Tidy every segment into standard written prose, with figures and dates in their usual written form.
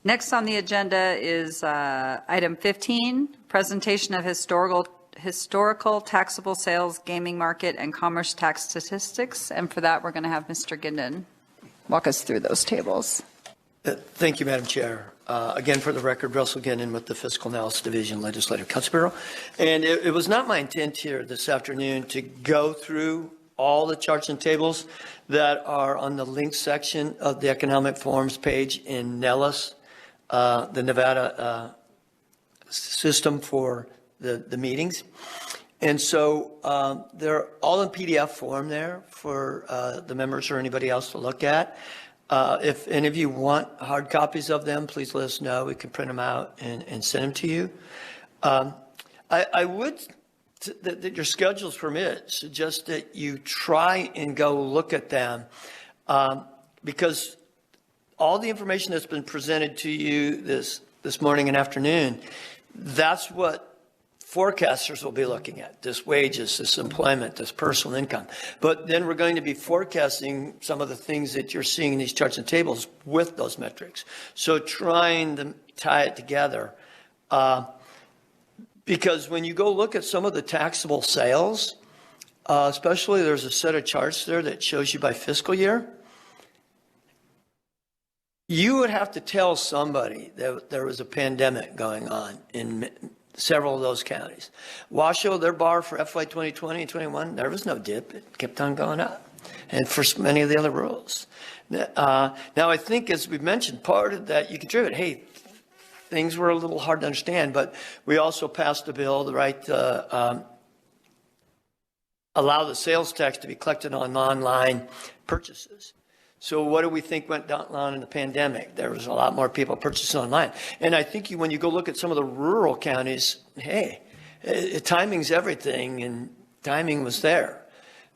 Next on the agenda is item 15, presentation of historical taxable sales, gaming market, and commerce tax statistics. And for that, we're going to have Mr. Ginden walk us through those tables. Thank you, Madam Chair. Again, for the record, Russell Ginden with the Fiscal Analysis Division, Legislative Counsel Bureau. And it was not my intent here this afternoon to go through all the charts and tables that are on the link section of the Economic Forums page in NELIS, the Nevada system for the meetings. And so they're all in PDF form there for the members or anybody else to look at. If any of you want hard copies of them, please let us know. We can print them out and send them to you. I would, that your schedules permit, suggest that you try and go look at them because all the information that's been presented to you this morning and afternoon, that's what forecasters will be looking at, this wages, this employment, this personal income. But then we're going to be forecasting some of the things that you're seeing in these charts and tables with those metrics. So trying to tie it together. Because when you go look at some of the taxable sales, especially there's a set of charts there that shows you by fiscal year, you would have to tell somebody that there was a pandemic going on in several of those counties. Washoe, their bar for FY 2020 and 21, there was no dip. It kept on going up. And for many of the other rules. Now, I think, as we've mentioned, part of that you contribute, hey, things were a little hard to understand, but we also passed a bill, the right to allow the sales tax to be collected on online purchases. So what do we think went down in the pandemic? There was a lot more people purchasing online. And I think when you go look at some of the rural counties, hey, timing's everything, and timing was there.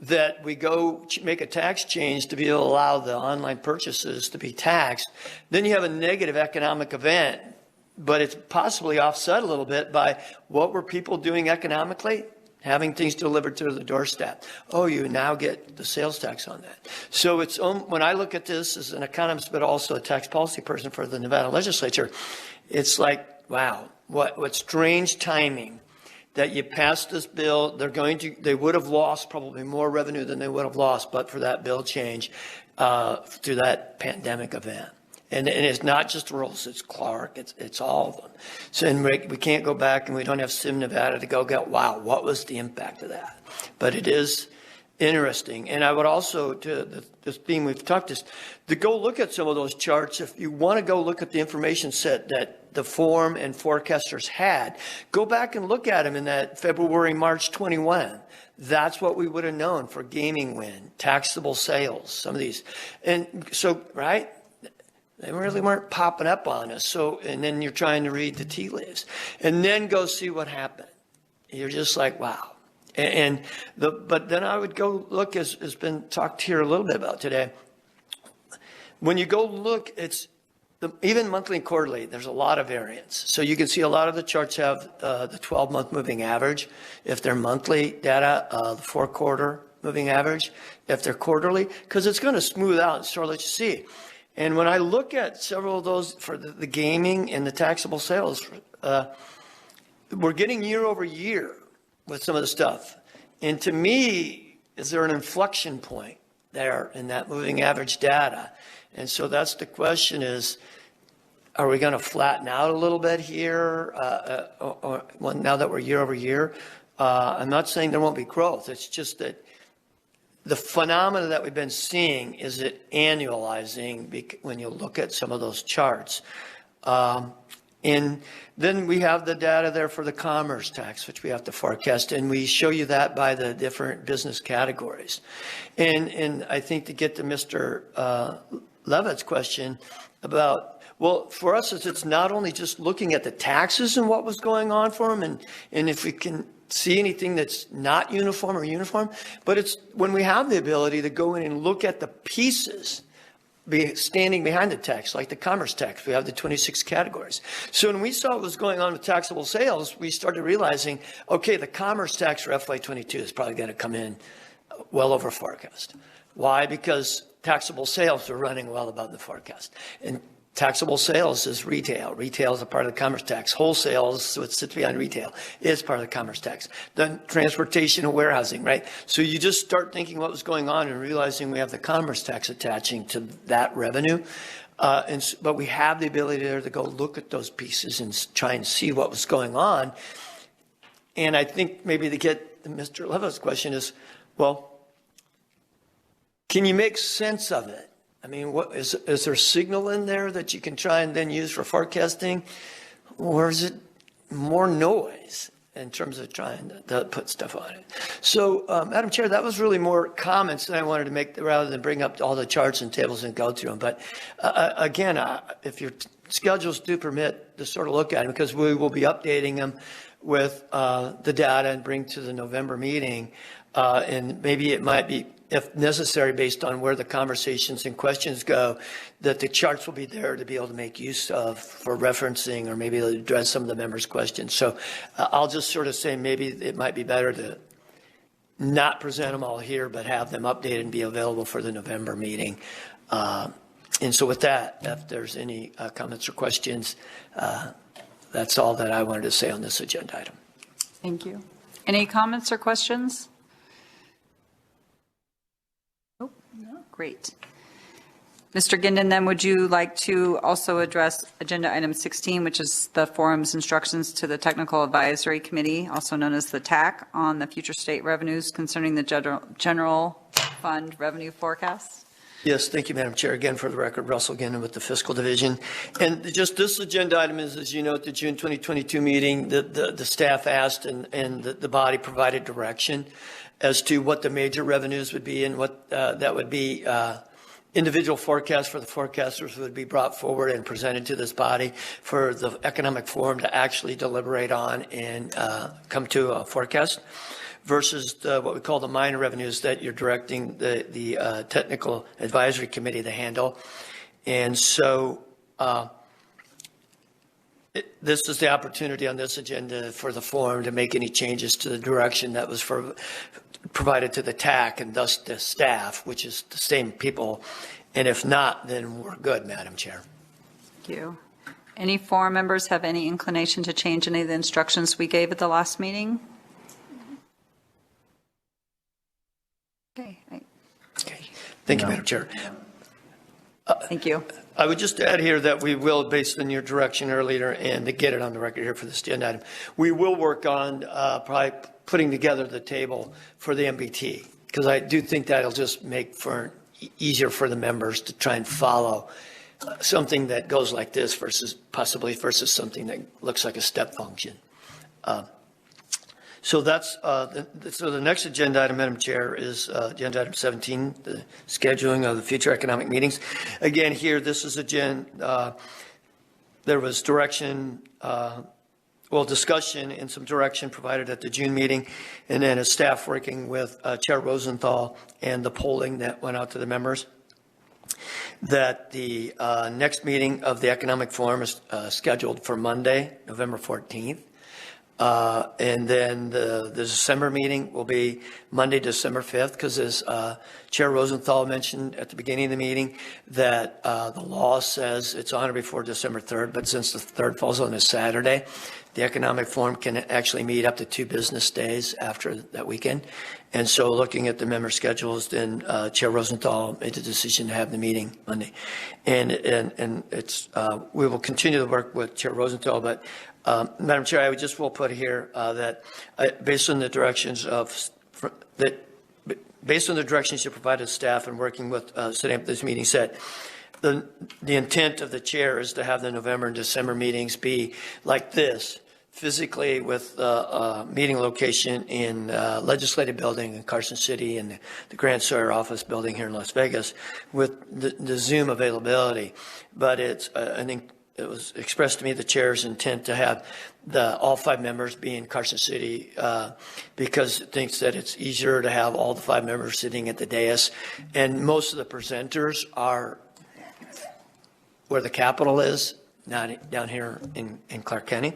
That we go make a tax change to be able to allow the online purchases to be taxed. Then you have a negative economic event, but it's possibly offset a little bit by what were people doing economically? Having things delivered to the doorstep. Oh, you now get the sales tax on that. So it's when I look at this as an economist, but also a tax policy person for the Nevada Legislature, it's like, wow, what strange timing that you passed this bill. They would have lost probably more revenue than they would have lost, but for that bill change through that pandemic event. And it's not just rules, it's Clark, it's all of them. So and we can't go back and we don't have Sim Nevada to go get, wow, what was the impact of that? But it is interesting. And I would also, to this theme we've talked is, to go look at some of those charts. If you want to go look at the information set that the forum and forecasters had, go back and look at them in that February, March 21. That's what we would have known for gaming win, taxable sales, some of these. And so, right? They really weren't popping up on us. So, and then you're trying to read the tea leaves and then go see what happened. You're just like, wow. But then I would go look, as has been talked here a little bit about today. When you go look, even monthly and quarterly, there's a lot of variance. So you can see a lot of the charts have the 12-month moving average. If they're monthly data, the 4-quarter moving average. If they're quarterly, because it's going to smooth out and sort of let you see. And when I look at several of those for the gaming and the taxable sales, we're getting year over year with some of the stuff. And to me, is there an inflection point there in that moving average data? And so that's the question is, are we going to flatten out a little bit here now that we're year over year? I'm not saying there won't be growth. It's just that the phenomena that we've been seeing is it annualizing when you look at some of those charts. And then we have the data there for the commerce tax, which we have to forecast, and we show you that by the different business categories. And I think to get to Mr. Levitt's question about, well, for us, it's not only just looking at the taxes and what was going on for them, and if we can see anything that's not uniform or uniform, but it's when we have the ability to go in and look at the pieces standing behind the tax, like the commerce tax. We have the 26 categories. So when we saw what was going on with taxable sales, we started realizing, okay, the commerce tax for FY22 is probably going to come in well over forecast. Why? Because taxable sales are running well above the forecast. And taxable sales is retail. Retail is a part of the commerce tax. Wholesale is what sits behind retail is part of the commerce tax. Then transportation and warehousing, right? So you just start thinking what was going on and realizing we have the commerce tax attaching to that revenue. But we have the ability there to go look at those pieces and try and see what was going on. And I think maybe to get Mr. Levitt's question is, well, can you make sense of it? I mean, what is there signal in there that you can try and then use for forecasting? Or is it more noise in terms of trying to put stuff on it? So, Madam Chair, that was really more comments that I wanted to make rather than bring up all the charts and tables and go through them. But again, if your schedules do permit to sort of look at them, because we will be updating them with the data and bring to the November meeting. And maybe it might be, if necessary, based on where the conversations and questions go, that the charts will be there to be able to make use of for referencing or maybe address some of the members' questions. So I'll just sort of say maybe it might be better to not present them all here, but have them updated and be available for the November meeting. And so with that, if there's any comments or questions, that's all that I wanted to say on this agenda item. Thank you. Any comments or questions? Oh, no. Great. Mr. Gindin, then would you like to also address agenda item 16, which is the forum's instructions to the Technical Advisory Committee, also known as the TAC, on the future state revenues concerning the general fund revenue forecasts? Yes, thank you, Madam Chair. Again, for the record, Russell Gindin with the Fiscal Division. And just this agenda item is, as you know, at the June 2022 meeting, the staff asked and the body provided direction as to what the major revenues would be and what that would be. Individual forecasts for the forecasters would be brought forward and presented to this body for the Economic Forum to actually deliberate on and come to a forecast, versus what we call the minor revenues that you're directing the Technical Advisory Committee to handle. And so this is the opportunity on this agenda for the forum to make any changes to the direction that was provided to the TAC and thus the staff, which is the same people. And if not, then we're good, Madam Chair. Thank you. Any forum members have any inclination to change any of the instructions we gave at the last meeting? Okay. Okay. Thank you, Madam Chair. Thank you. I would just add here that we will, based on your direction earlier, and to get it on the record here for this agenda item, we will work on probably putting together the table for the MBT, because I do think that'll just make for easier for the members to try and follow something that goes like this versus something that looks like a step function. So that's so the next agenda item, Madam Chair, is agenda item 17, the scheduling of the future economic meetings. Again, here, this is agenda. There was direction, discussion and some direction provided at the June meeting, and then a staff working with Chair Rosenthal and the polling that went out to the members, that the next meeting of the Economic Forum is scheduled for Monday, November 14th. And then the December meeting will be Monday, December 5th, because as Chair Rosenthal mentioned at the beginning of the meeting, that the law says it's on or before December 3rd, but since the 3rd falls on a Saturday, the Economic Forum can actually meet up to 2 business days after that weekend. And so looking at the member schedules, then Chair Rosenthal made the decision to have the meeting Monday. And it's we will continue to work with Chair Rosenthal, but Madam Chair, I just will put here that based on the directions you provided staff and working with setting up this meeting set, the intent of the chair is to have the November and December meetings be like this, physically with meeting location in Legislative Building in Carson City and the Grant Sawyer Office Building here in Las Vegas with the Zoom availability. But it's it was expressed to me the chair's intent to have all 5 members be in Carson City because it thinks that it's easier to have all the 5 members sitting at the dais. And most of the presenters are where the Capitol is, not down here in Clark County.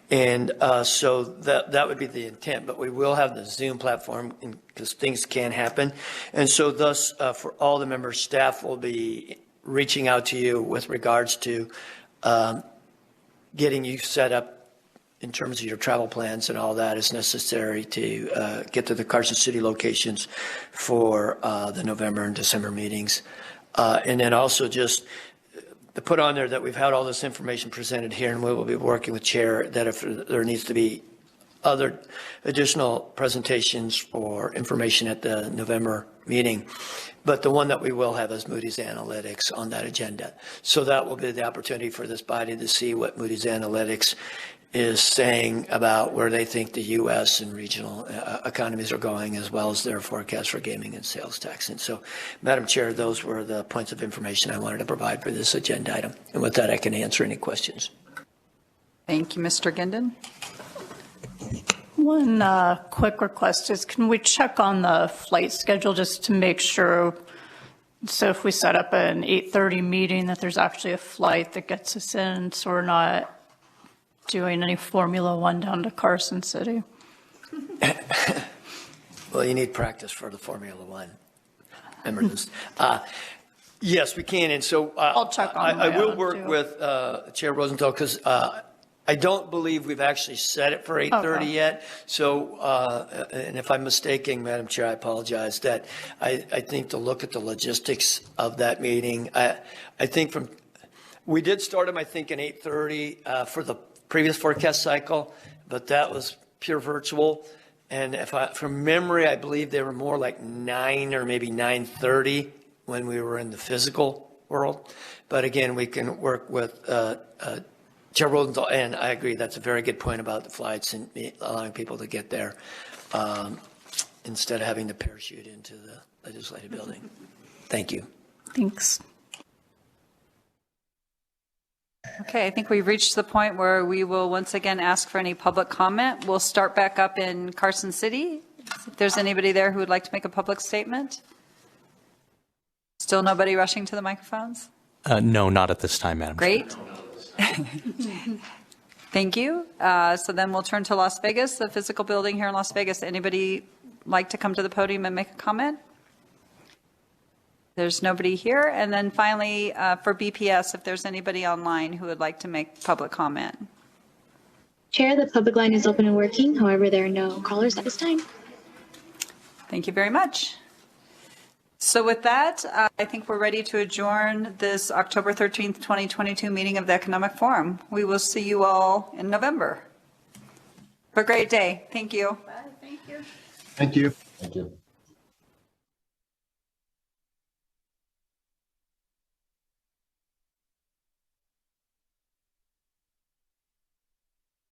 And so that would be the intent, but we will have the Zoom platform because things can happen. And so thus, for all the members, staff will be reaching out to you with regards to getting you set up in terms of your travel plans and all that is necessary to get to the Carson City locations for the November and December meetings. And then also just to put on there that we've had all this information presented here, and we will be working with Chair that if there needs to be other additional presentations or information at the November meeting. But the one that we will have is Moody's Analytics on that agenda. So that will be the opportunity for this body to see what Moody's Analytics is saying about where they think the U.S. and regional economies are going, as well as their forecast for gaming and sales tax. And so, Madam Chair, those were the points of information I wanted to provide for this agenda item. And with that, I can answer any questions. Thank you, Mr. Gindin. One quick request is, can we check on the flight schedule just to make sure, so if we set up an 8:30 meeting, that there's actually a flight that gets us in, so we're not doing any Formula One down to Carson City? Well, you need practice for the Formula One. Remember this. Yes, we can. And so I'll check on I my will own, work too. with Chair Rosenthal because I don't believe we've actually set it for 8:30 Okay. yet. So, and if I'm mistaken, Madam Chair, I apologize, that I think to look at the logistics of that meeting, I think we did start them, I think, in 8:30 for the previous forecast cycle, but that was pure virtual. And from memory, I believe they were more like 9 or maybe 9:30 when we were in the physical world. But again, we can work with Chair Rosenthal, and I agree, that's a very good point about the flights and allowing people to get there instead of having to parachute into the legislative building. Thank you. Thanks. Okay, I think we've reached the point where we will once again ask for any public comment. We'll start back up in Carson City. If there's anybody there who would like to make a public statement. Still nobody rushing to the microphones? No, not at this time, Madam Chair. Great. Thank you. So then we'll turn to Las Vegas, the physical building here in Las Vegas. Anybody like to come to the podium and make a comment? There's nobody here. And then finally, for BPS, if there's anybody online who would like to make public comment. Chair, the public line is open and working. However, there are no callers at this time. Thank you very much. So with that, I think we're ready to adjourn this October 13th, 2022 meeting of the Economic Forum. We will see you all in November. Have a great day. Thank you. Thank you. Thank you.